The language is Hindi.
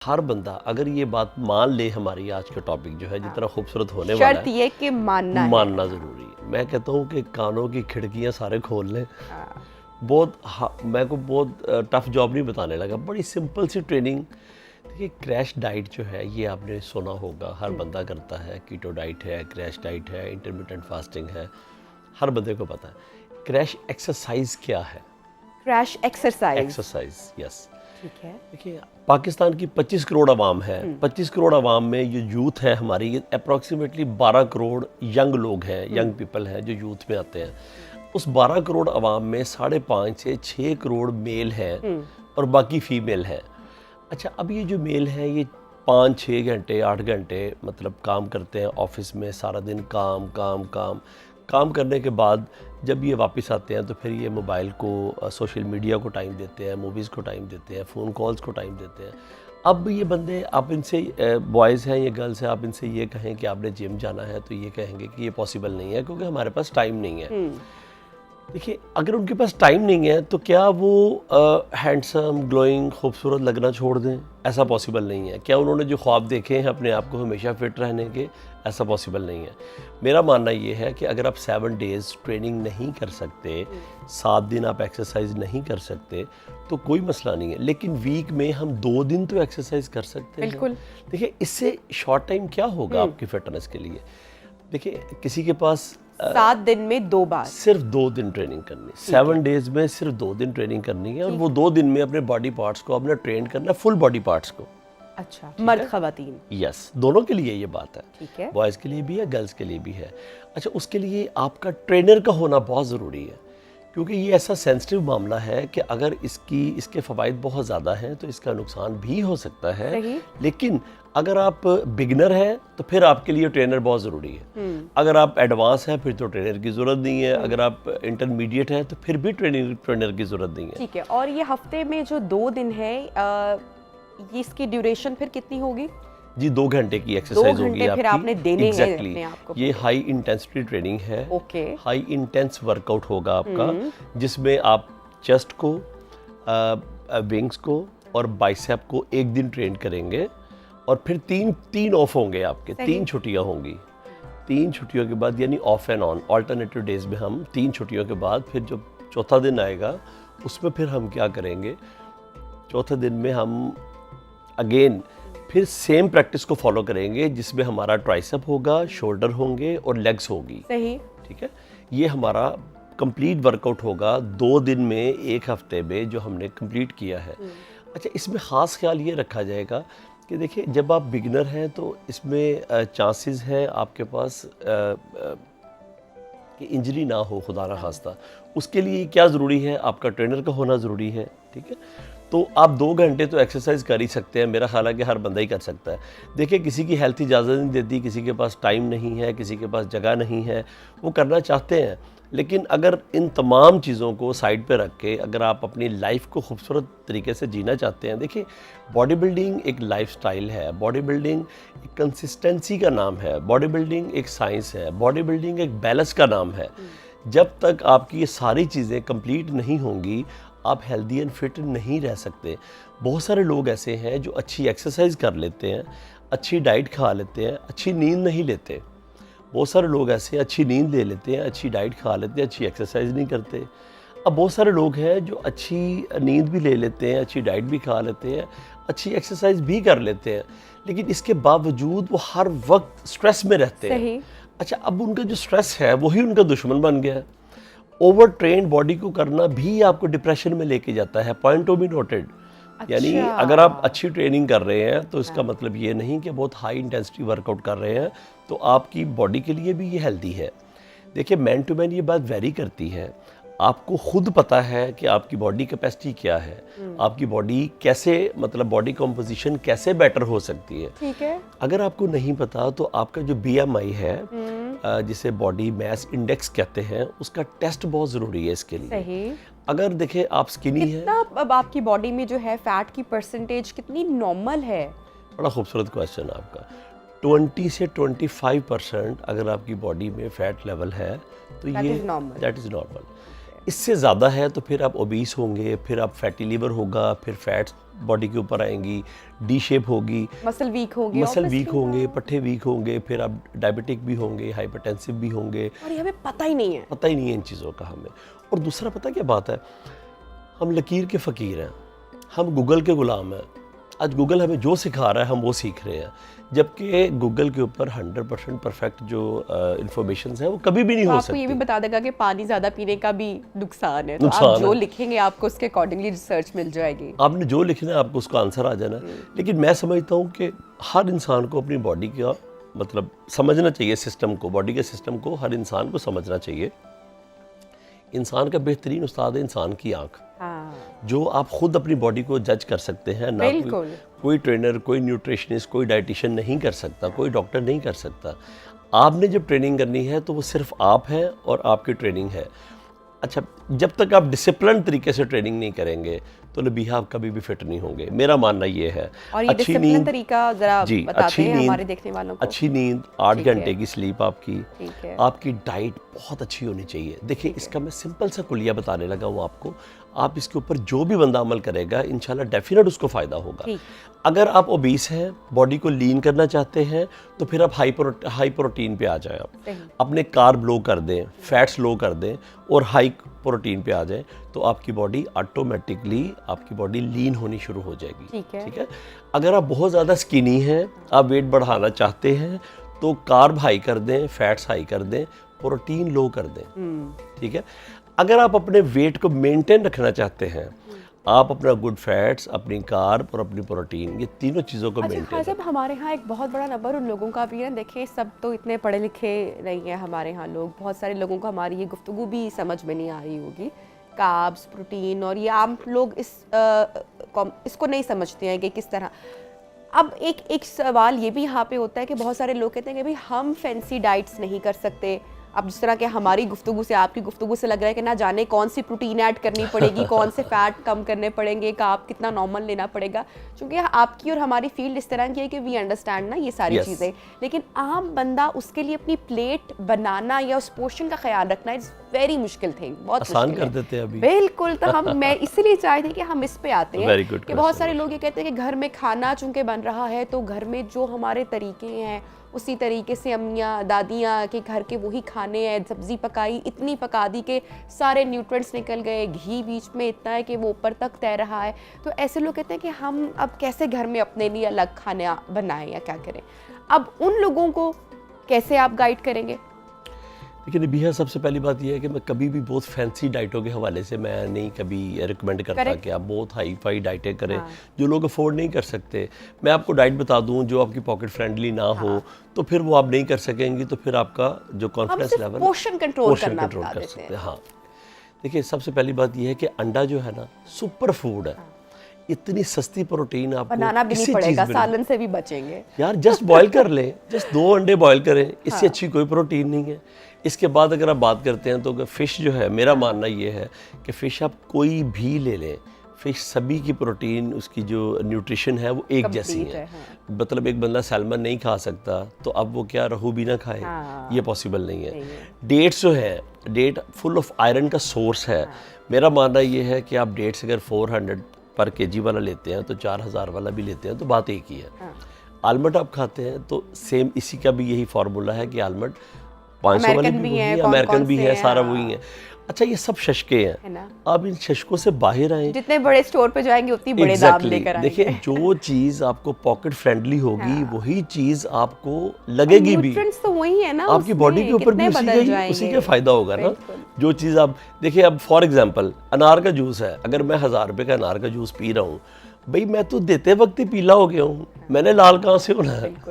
हर बंदा अगर ये बात मान ले, हमारी आज का टॉपिक जो है जितना खूबसूरत होने वाला है, शर्त ये कि मानना ज़रूरी है। मैं कहता हूँ कि कानों की खिड़कियाँ सारे खोल लें। हाँ। मैं को बहुत टफ जॉब नहीं बताने लगा, बड़ी सिंपल सी ट्रेनिंग। देखिए क्रैश डाइट जो है ये आपने सुना होगा, हर बंदा करता है। कीटो डाइट है, क्रैश डाइट है, इंटरमिटेंट फास्टिंग है, हर बंदे को पता है। क्रैश एक्सरसाइज क्या है? Crash exercise, yes. ठीक है। देखिए पाकिस्तान की 25 करोड़ आवाम है। 25 करोड़ आवाम में जो यूथ है हमारी, ये अप्रॉक्सीमेटली 12 करोड़ यंग लोग हैं, यंग पीपल हैं जो यूथ में आते हैं। उस 12 करोड़ आवाम में 5.5 से 6 करोड़ मेल हैं और बाकी फीमेल हैं। अच्छा, अब ये जो मेल हैं ये 5-6 घंटे 8 घंटे मतलब काम करते हैं ऑफिस में, सारा दिन काम काम काम काम करने के बाद जब ये वापस आते हैं तो फिर ये मोबाइल को, सोशल मीडिया को टाइम देते हैं, मूवीज़ को टाइम देते हैं, फ़ोन कॉल्स को टाइम देते हैं। अब ये बंदे, आप इनसे बॉयज़ हैं या गर्ल्स हैं, आप इनसे ये कहें कि आपने जिम जाना है तो ये कहेंगे कि ये पॉसिबल नहीं है क्योंकि हमारे पास टाइम नहीं है। देखिए अगर उनके पास टाइम नहीं है तो क्या वो हैंडसम, ग्लोइंग, खूबसूरत लगना छोड़ दें? ऐसा पॉसिबल नहीं है। क्या उन्होंने जो ख्वाब देखे हैं अपने आप को हमेशा फिट रहने के, ऐसा पॉसिबल नहीं है। मेरा मानना ये है कि अगर आप 7 डेज़ ट्रेनिंग नहीं कर सकते, 7 दिन आप एक्सरसाइज नहीं कर सकते तो कोई मसला नहीं है, लेकिन वीक में हम 2 दिन तो एक्सरसाइज कर सकते हैं। बिल्कुल। देखिए इससे शॉर्ट टाइम क्या होगा आपकी फिटनेस के लिए? देखिए किसी के पास 7 दिन में 2 बार सिर्फ 2 दिन ट्रेनिंग करनी, 7 डेज में सिर्फ 2 दिन ट्रेनिंग करनी है और वो 2 दिन में अपने बॉडी पार्ट्स को अपना ट्रेन करना है, फुल बॉडी पार्ट्स को। अच्छा, मर्द खवातीन? यस, दोनों के लिए ये बात है। ठीक है। बॉयज़ के लिए भी है, गर्ल्स के लिए भी है। अच्छा, उसके लिए आपका ट्रेनर का होना बहुत ज़रूरी है क्योंकि ये ऐसा सेंसिटिव मामला है कि अगर इसके फ़वाइद बहुत ज़्यादा हैं तो इसका नुकसान भी हो सकता है। लेकिन अगर आप बिगिनर हैं तो फिर आपके लिए ट्रेनर बहुत ज़रूरी है। अगर आप एडवांस हैं फिर तो ट्रेनर की ज़रूरत नहीं है। अगर आप इंटरमीडिएट हैं तो फिर भी ट्रेनर की ज़रूरत नहीं है। ठीक है। और ये हफ्ते में जो 2 दिन है, ये इसकी ड्यूरेशन फिर कितनी होगी? जी 2 घंटे की एक्सरसाइज होगी आपकी। फिर आपने देने हैं अपने आप को। ये हाई इंटेंसिटी ट्रेनिंग है। ओके। हाई इंटेंस वर्कआउट होगा आपका, जिसमें आप चेस्ट को, विंग्स को और बाइसेप को एक दिन ट्रेन करेंगे और फिर तीन ऑफ होंगे आपके। 3 छुट्टियां होंगी। 3 छुट्टियों के बाद, यानी of and on alternative days में हम 3 छुट्टियों के बाद फिर जो चौथा दिन आएगा उसमें फिर हम क्या करेंगे, चौथे दिन में हम अगेन फिर सेम प्रैक्टिस को फॉलो करेंगे जिसमें हमारा ट्राइसेप होगा, शोल्डर होंगे और लेग्स होगी। सही। ठीक है, ये हमारा कंप्लीट वर्कआउट होगा 2 दिन में, एक हफ्ते में जो हमने कंप्लीट किया है। अच्छा, इसमें ख़ास ख्याल ये रखा जाएगा कि देखिए जब आप बिगिनर हैं तो इसमें चांसेस है आपके पास कि इंजरी ना हो, खुदा ना खास्ता। उसके लिए क्या ज़रूरी है, आपका ट्रेनर का होना ज़रूरी है। ठीक है, तो आप 2 घंटे तो एक्सरसाइज कर ही सकते हैं। मेरा ख्याल है कि हर बंदा ही कर सकता है। देखिए किसी की हेल्थ इजाज़त नहीं देती, किसी के पास टाइम नहीं है, किसी के पास जगह नहीं है, वो करना चाहते हैं। लेकिन अगर इन तमाम चीज़ों को साइड पे रख के अगर आप अपनी लाइफ को खूबसूरत तरीके से जीना चाहते हैं, देखिए बॉडी बिल्डिंग एक लाइफस्टाइल है, बॉडी बिल्डिंग एक कंसिस्टेंसी का नाम है, बॉडी बिल्डिंग एक साइंस है, बॉडी बिल्डिंग एक बैलेंस का नाम है। जब तक आपकी ये सारी चीज़ें कंप्लीट नहीं होंगी आप हेल्दी एंड फिट नहीं रह सकते। बहुत सारे लोग ऐसे हैं जो अच्छी एक्सरसाइज कर लेते हैं, अच्छी डाइट खा लेते हैं, अच्छी नींद नहीं लेते। बहुत सारे लोग ऐसे अच्छी नींद ले लेते हैं, अच्छी डाइट खा लेते हैं, अच्छी एक्सरसाइज नहीं करते। अब बहुत सारे लोग हैं जो अच्छी नींद भी ले लेते हैं, अच्छी डाइट भी खा लेते हैं, अच्छी एक्सरसाइज भी कर लेते हैं, लेकिन इसके बावजूद वो हर वक्त स्ट्रेस में रहते हैं। अच्छा, अब उनका जो स्ट्रेस है वही उनका दुश्मन बन गया है। ओवर ट्रेंड बॉडी को करना भी आपको डिप्रेशन में लेके जाता है। Point to be noted. यानी अगर आप अच्छी ट्रेनिंग कर रहे हैं तो इसका मतलब ये नहीं कि बहुत हाई इंटेंसिटी वर्कआउट कर रहे हैं तो आपकी बॉडी के लिए भी ये हेल्दी है। देखिए मैन टू मैन ये बात वेरी करती है। आपको खुद पता है कि आपकी बॉडी कैपेसिटी क्या है, आपकी बॉडी कैसे, मतलब बॉडी कॉम्पोजिशन कैसे बेटर हो सकती है। ठीक है। अगर आपको नहीं पता तो आपका जो BMI है, जिसे बॉडी मास इंडेक्स कहते हैं, उसका टेस्ट बहुत ज़रूरी है इसके लिए। सही। अगर देखें आप स्किनी है, अब आपकी बॉडी में जो है फैट की परसेंटेज कितनी नॉर्मल है? बड़ा खूबसूरत क्वेश्चन आपका। 20 से 25% अगर आपकी बॉडी में फैट लेवल है तो ये दैट इज़ नॉर्मल। इससे ज़्यादा है तो फिर आप ओबीस होंगे, फिर आप फैटी लिवर होगा, फिर फैट्स बॉडी के ऊपर आएंगी, डी शेप होगी, मसल वीक होंगे, मसल वीक obviously, होंगे, हाँ। पट्टे वीक होंगे, फिर आप डायबिटिक भी होंगे, हाइपरटेंसिव भी होंगे। और ये हमें पता ही नहीं है। पता ही नहीं है इन चीज़ों का हमें। और दूसरा पता क्या बात है, हम लकीर के फ़कीर हैं, हम गूगल के ग़ुलाम हैं। आज गूगल हमें जो सिखा रहा है हम वो सीख रहे हैं, जबकि गूगल के ऊपर 100% परफेक्ट जो इंफॉर्मेशन है वो कभी भी नहीं तो हो आपको ये भी सकती। बता देगा कि पानी ज़्यादा पीने का भी नुकसान है, तो नुकसान आप जो है। लिखेंगे आपको उसके अकॉर्डिंगली रिसर्च मिल जाएगी। आपने जो लिखना है आपको उसका आंसर आ जाना। लेकिन मैं समझता हूँ कि हर इंसान को अपनी बॉडी का मतलब समझना चाहिए, सिस्टम को, बॉडी के सिस्टम को हर इंसान को समझना चाहिए। इंसान का बेहतरीन उस्ताद है इंसान की आँख, हाँ, जो आप खुद अपनी बॉडी को जज कर सकते हैं। ना बिल्कुल। कोई ट्रेनर, कोई न्यूट्रिशनिस्ट, कोई डाइटिशियन नहीं कर सकता, कोई डॉक्टर नहीं कर सकता। आपने जब ट्रेनिंग करनी है तो वो सिर्फ आप हैं और आपकी ट्रेनिंग है। अच्छा, जब तक आप डिसिप्लिन तरीके से ट्रेनिंग नहीं करेंगे तो नबीहा आप कभी भी फिट नहीं होंगे, मेरा मानना ये है। और ये डिसिप्लिन तरीका जरा जी, बताते अच्छी हैं नींद, हमारे देखने वालों को। अच्छी नींद, 8 ठीक है। घंटे की स्लीप आपकी, ठीक है। आपकी डाइट बहुत अच्छी होनी चाहिए। देखिए, इसका मैं सिंपल सा कुलिया बताने लगा हूँ आपको। आप इसके ऊपर जो भी बंदा अमल करेगा इंशाल्लाह डेफिनेट उसको फ़ायदा होगा। ठीक। अगर आप ओबीस हैं, बॉडी को लीन करना चाहते हैं, तो फिर आप हाई प्रोटीन पे आ जाएं। आप सही। अपने कार्ब लो कर दें, फैट्स लो कर दें और हाई प्रोटीन पे आ जाएं, तो आपकी बॉडी ऑटोमेटिकली आपकी बॉडी लीन होनी शुरू हो जाएगी। ठीक है। अगर आप बहुत ज़्यादा स्किनी हैं, आप वेट बढ़ाना चाहते हैं, तो कार्ब हाई कर दें, फैट्स हाई कर दें, प्रोटीन लो कर दें। ठीक है। अगर आप अपने वेट को मेंटेन रखना चाहते हैं, आप अपना गुड फैट्स, अपनी कार्ब और अपनी प्रोटीन, ये तीनों चीज़ों को अच्छा मेंटेन जब हमारे यहाँ एक बहुत बड़ा नंबर उन लोगों का भी है, देखिए सब तो इतने पढ़े लिखे नहीं है हमारे यहाँ लोग, बहुत सारे लोगों को हमारी ये गुफ्तगू भी समझ में नहीं आ रही होगी, कार्ब्स, प्रोटीन, और ये आम लोग इसको नहीं समझते हैं कि किस तरह। अब एक सवाल ये भी यहाँ पे होता है कि बहुत सारे लोग कहते हैं कि भाई हम फैंसी डाइट्स नहीं कर सकते। अब जिस तरह के हमारी गुफ्तगू से, आपकी गुफ्तगू से लग रहा है कि ना जाने कौन सी प्रोटीन ऐड करनी पड़ेगी, कौन से फैट कम करने पड़ेंगे, कार्ब कितना नॉर्मल लेना पड़ेगा, क्योंकि आपकी और हमारी फील्ड इस तरह की है कि वी अंडरस्टैंड ना ये सारी Yes. चीज़ें। लेकिन आम बंदा उसके लिए अपनी प्लेट बनाना या उस पोर्शन का ख्याल रखना इज़ वेरी मुश्किल थिंग, बहुत आसान मुश्किल कर है। देते हैं अभी। बिल्कुल। तो मैं इसीलिए चाहते हैं कि हम इस पे आते Very हैं good कि बहुत question. सारे लोग ये कहते हैं कि घर में खाना चूंकि बन रहा है तो घर में जो हमारे तरीके हैं उसी तरीके से अम्मियाँ दादियाँ के घर के वही खाने हैं, सब्जी पकाई इतनी पका दी कि सारे न्यूट्रिएंट्स निकल गए, घी बीच में इतना है कि वो ऊपर तक तैर रहा है। तो ऐसे लोग कहते हैं कि हम अब कैसे घर में अपने लिए अलग खाना बनाएं या क्या करें। अब उन लोगों को कैसे आप गाइड करेंगे? लेकिन नबीहा, सबसे पहली बात यह है कि मैं कभी भी बहुत फैंसी डाइटों के हवाले से मैं नहीं कभी रिकमेंड करता Correct. कि आप बहुत हाई फाई डाइटें करें। हाँ। जो लोग अफोर्ड नहीं कर सकते, मैं आपको डाइट बता दूं जो आपकी पॉकेट फ्रेंडली ना हो, तो फिर वो आप नहीं कर सकेंगी, तो फिर आपका जो हम कॉन्फिडेंस सिर्फ लेवल पोर्शन कंट्रोल करना कंट्रोल बता कर देते सकते हैं। हैं। हाँ, देखिए, सबसे पहली बात यह है कि अंडा जो है ना सुपर फूड है। इतनी सस्ती प्रोटीन आपको बनाना भी नहीं किसी पड़ेगा, चीज़ में सालन से भी बचेंगे। यार जस्ट बॉयल कर लें, जस्ट 2 अंडे बॉयल करें, इससे अच्छी कोई प्रोटीन नहीं है। इसके बाद अगर आप बात करते हैं तो फ़िश जो है, मेरा मानना ये है कि फ़िश आप कोई भी ले लें, फ़िश सभी की प्रोटीन, उसकी जो न्यूट्रिशन है वो एक जैसी Complete है। है, हाँ। मतलब एक बंदा सैल्मन नहीं खा सकता तो अब वो क्या रहू भी ना खाए, हाँ। ये पॉसिबल नहीं है। नहीं है। डेट्स जो है, डेट फुल ऑफ आयरन का सोर्स है। मेरा मानना ये है कि आप डेट्स अगर 400 पर केजी वाला लेते हैं तो 4000 वाला भी लेते हैं तो बात एक ही है। हाँ। आलमंड आप खाते हैं तो सेम इसी का भी यही फार्मूला है कि आलमंड 500 वाले अमेरिकन भी भी वही हैं, है, कौन-कौन अमेरिकन भी से है, हैं, सारा हाँ। वही है। अच्छा, ये सब शशके है हैं, ना? आप इन शशकों से बाहर आए। जितने बड़े स्टोर पे जाएंगे उतनी बड़े दाम Exactly. लेकर आएंगे। देखिए, जो चीज़ आपको पॉकेट फ्रेंडली होगी वही चीज़ आपको लगेगी भी। न्यूट्रिएंट्स तो वही है ना, आपकी बॉडी के ऊपर भी उसी का फायदा होगा ना। बिल्कुल। जो चीज़ आप देखिए, अब फॉर एग्जांपल अनार का जूस है, अगर मैं 1000 रुपये का अनार का जूस पी रहा हूँ, भाई मैं तो देते वक्त ही पीला हो गया हूँ, मैंने लाल कहाँ से होना है।